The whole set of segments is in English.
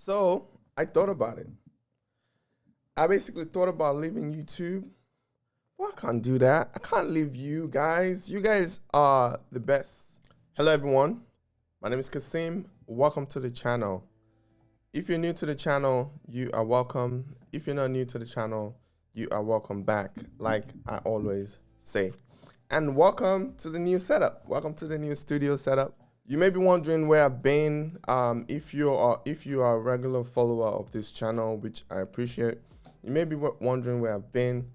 So I thought about it. I basically thought about leaving YouTube. Well, I can't do that. I can't leave you guys. You guys are the best. Hello, everyone. My name is Kaseem. Welcome to the channel. If you're new to the channel, you are welcome. If you're not new to the channel, you are welcome back, like I always say. And welcome to the new setup. Welcome to the new studio setup. You may be wondering where I've been. If you are a regular follower of this channel, which I appreciate, you may be wondering where I've been.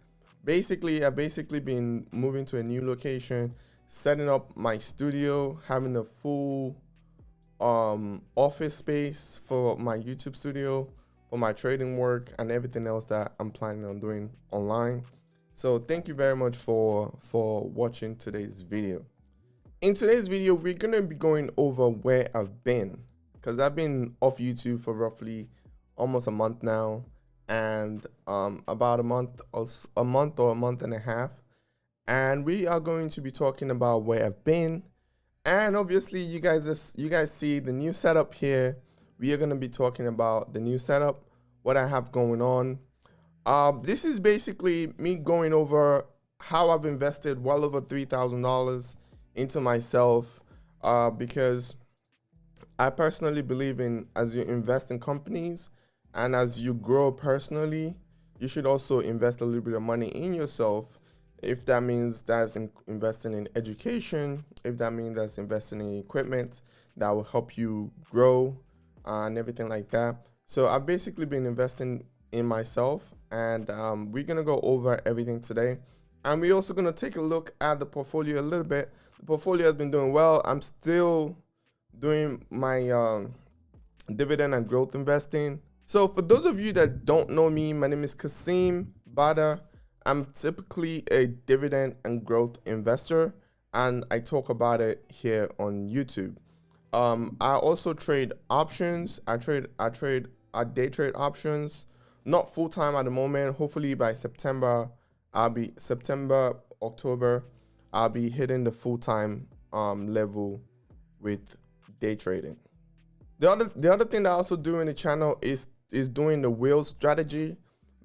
I've been moving to a new location, setting up my studio, having a full office space for my YouTube studio, for my trading work, and everything else that I'm planning on doing online. So thank you very much for watching today's video. In today's video, we're going to be going over where I've been, because I've been off YouTube for roughly almost a month now, and about a month or a month and a half. And we are going to be talking about where I've been. And obviously you guys see the new setup here. We are going to be talking about the new setup, what I have going on. This is basically me going over how I've invested well over $3,000 into myself, because I personally believe in, as you invest in companies and as you grow personally, you should also invest a little bit of money in yourself. If that means that's investing in education, if that means that's investing in equipment that will help you grow and everything like that. So I've basically been investing in myself, and we're gonna go over everything today. And we're also gonna take a look at the portfolio a little bit. The portfolio has been doing well. I'm still doing my dividend and growth investing. So for those of you that don't know me, my name is Kaseem Bada. I'm typically a dividend and growth investor, and I talk about it here on YouTube. I also trade options. I day trade options, not full time at the moment. Hopefully by September, October, I'll be hitting the full time level with day trading. The other thing that I also do in the channel is doing the wheel strategy.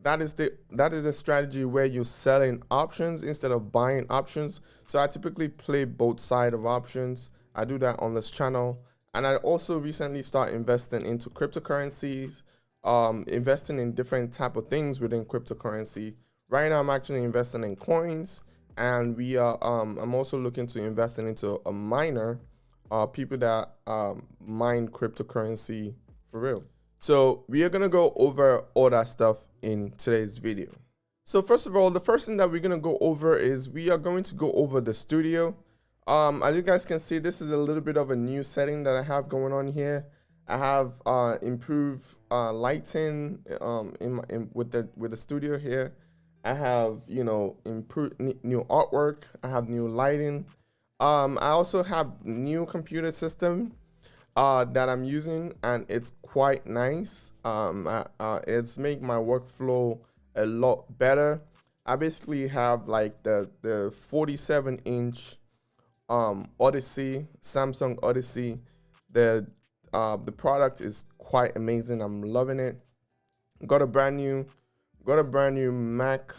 That is the strategy where you're selling options instead of buying options. So I typically play both sides of options. I do that on this channel. And I also recently started investing into cryptocurrencies, investing in different type of things within cryptocurrency. Right now I'm actually investing in coins, and I'm also looking to invest into a miner, people that mine cryptocurrency for real. So we are gonna go over all that stuff in today's video. So first of all, the first thing that we're gonna go over is we are going to go over the studio. As you guys can see, this is a little bit of a new setting that I have going on here. I have improved lighting with the studio here. I have, improved new artwork. I have new lighting. I also have new computer system that I'm using, and it's quite nice. It's make my workflow a lot better. I basically have like the 47-inch Odyssey, Samsung Odyssey. The product is quite amazing. I'm loving it. Got a brand new Mac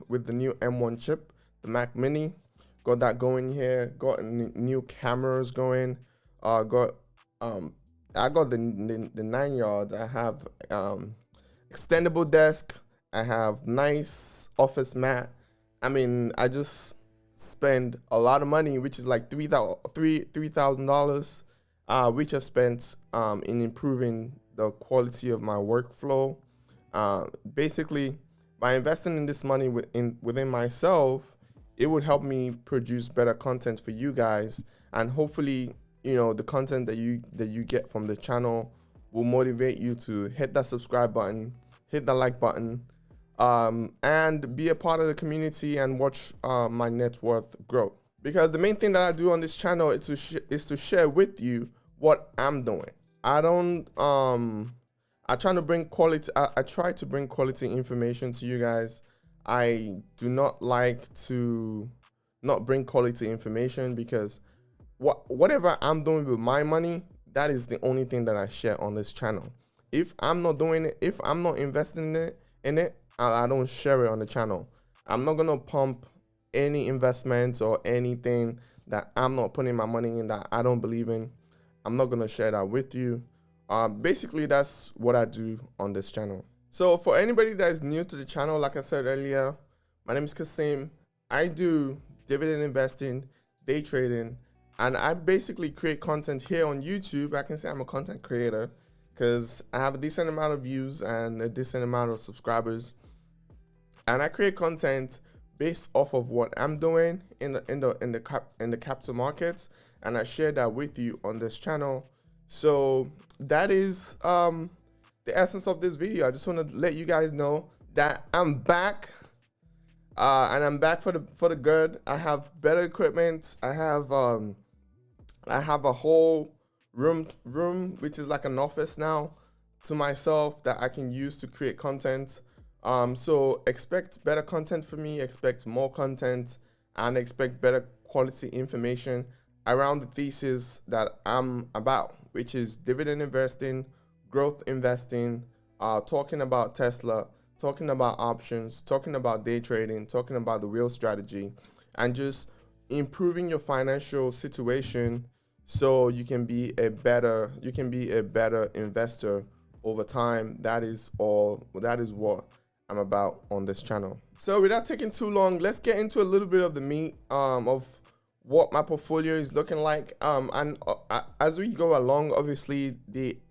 with the new M1 chip, the Mac Mini. Got that going here. Got new cameras going. I got the 9 yards. I have extendable desk. I have nice office mat. I mean, I just spend a lot of money, which is like $3,000, which I spent in improving the quality of my workflow. Basically, by investing in this money within myself, it would help me produce better content for you guys, and hopefully, the content that you get from the channel will motivate you to hit that subscribe button, hit that like button, and be a part of the community and watch my net worth grow. Because the main thing that I do on this channel is to share with you what I'm doing. I try to bring quality information to you guys. I do not like to not bring quality information, because whatever I'm doing with my money, that is the only thing that I share on this channel. If I'm not doing it, if I'm not investing in it, I don't share it on the channel. I'm not gonna pump any investments or anything that I'm not putting my money in that I don't believe in. I'm not gonna share that with you. Basically, that's what I do on this channel. So for anybody that is new to the channel, like I said earlier, my name is Kaseem. I do dividend investing, day trading, and I basically create content here on YouTube. I can say I'm a content creator because I have a decent amount of views and a decent amount of subscribers, and I create content based off of what I'm doing in the capital markets, and I share that with you on this channel. So that is the essence of this video. I just want to let you guys know that I'm back, and I'm back for the good. I have better equipment. I have a whole room which is like an office now to myself that I can use to create content. So expect better content from me, expect more content, and expect better quality information around the thesis that I'm about, which is dividend investing, growth investing, talking about Tesla, talking about options, talking about day trading, talking about the real strategy, and just improving your financial situation so you can be a better investor over time. That is what I'm about on this channel. So without taking too long, let's get into a little bit of the meat of what my portfolio is looking like. As we go along, obviously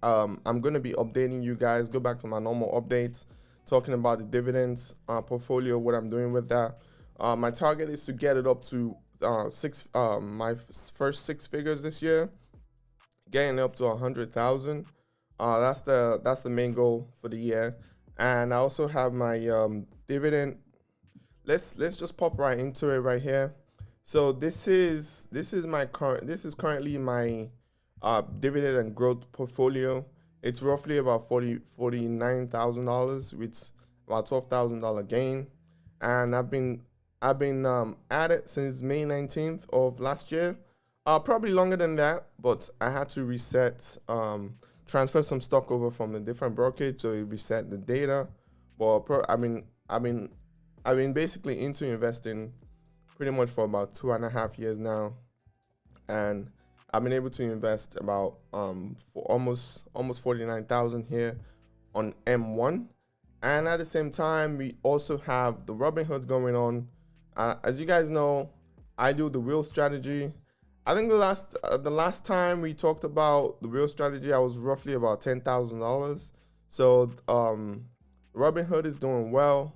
I'm going to be updating you guys. Go back to my normal updates, talking about the dividends portfolio, what I'm doing with that. My target is to get it up to my first 6 figures this year, getting up to 100,000. That's the main goal for the year. And I also have my dividend. Let's just pop right into it right here. So this is currently my dividend and growth portfolio. It's roughly about $49,000 with about $12,000 gain, and I've been at it since May 19th of last year. Probably longer than that, but I had to reset, transfer some stock over from a different brokerage, so it reset the data. But I've been basically into investing pretty much for about 2.5 years now, and I've been able to invest about for almost 49,000 here on M1. And at the same time, we also have the Robinhood going on. As you guys know, I do the real strategy. I think the last time we talked about the real strategy, I was roughly about $10,000. So Robinhood is doing well,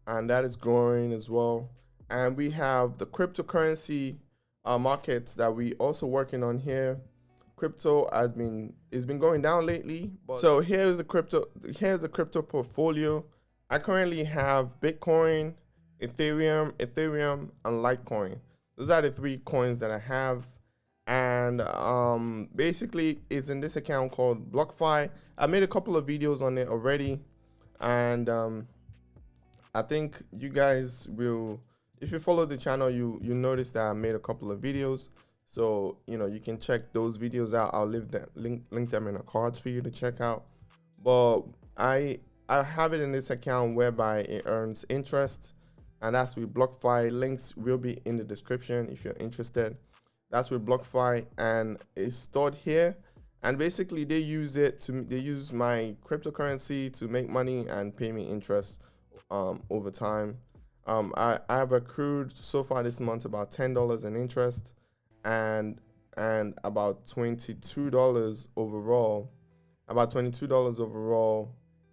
and that is growing as well. And we have the cryptocurrency markets that we also working on here. Crypto has been going down lately. So here's the crypto portfolio. I currently have Bitcoin, Ethereum, and Litecoin. Those are the 3 coins that I have. And basically it's in this account called BlockFi. I made a couple of videos on it already, and I think you guys will, if you follow the channel, you notice that I made a couple of videos. So you can check those videos out. I'll leave them link them in the cards for you to check out. But I have it in this account whereby it earns interest, and that's with BlockFi. Links will be in the description if you're interested. That's with BlockFi, and it's stored here. And basically they use my cryptocurrency to make money and pay me interest over time. I have accrued so far this month about $10 in interest, and about $22 overall,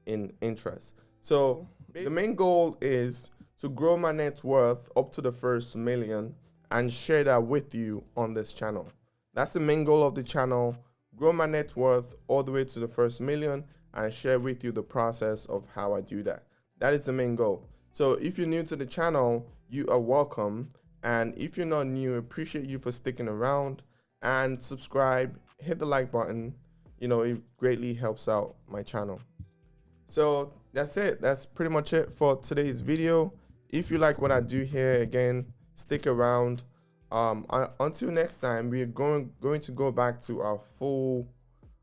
in interest. So the main goal is to grow my net worth up to the first million and share that with you on this channel. That's the main goal of the channel. Grow my net worth all the way to the first million and share with you the process of how I do that. That is the main goal. So if you're new to the channel, you are welcome. And if you're not new, appreciate you for sticking around, and subscribe, hit the like button. It greatly helps out my channel. So that's it. That's pretty much it for today's video. If you like what I do here, again, stick around. Until next time, we're going to go back to our full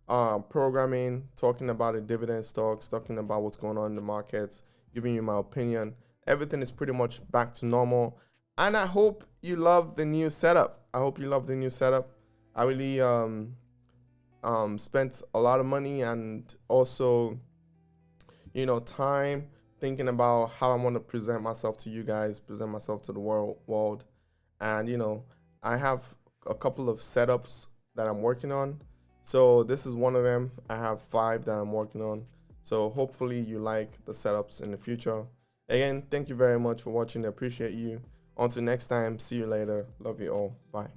programming, talking about the dividend stocks, talking about what's going on in the markets, giving you my opinion. Everything is pretty much back to normal. And I hope you love the new setup. I hope you love the new setup. I really spent a lot of money and also, time thinking about how I want to present myself to you guys, present myself to the world. And, I have a couple of setups that I'm working on. So this is one of them. I have 5 that I'm working on. So hopefully you like the setups in the future. Again, thank you very much for watching. I appreciate you. Until next time, see you later. Love you all. Bye.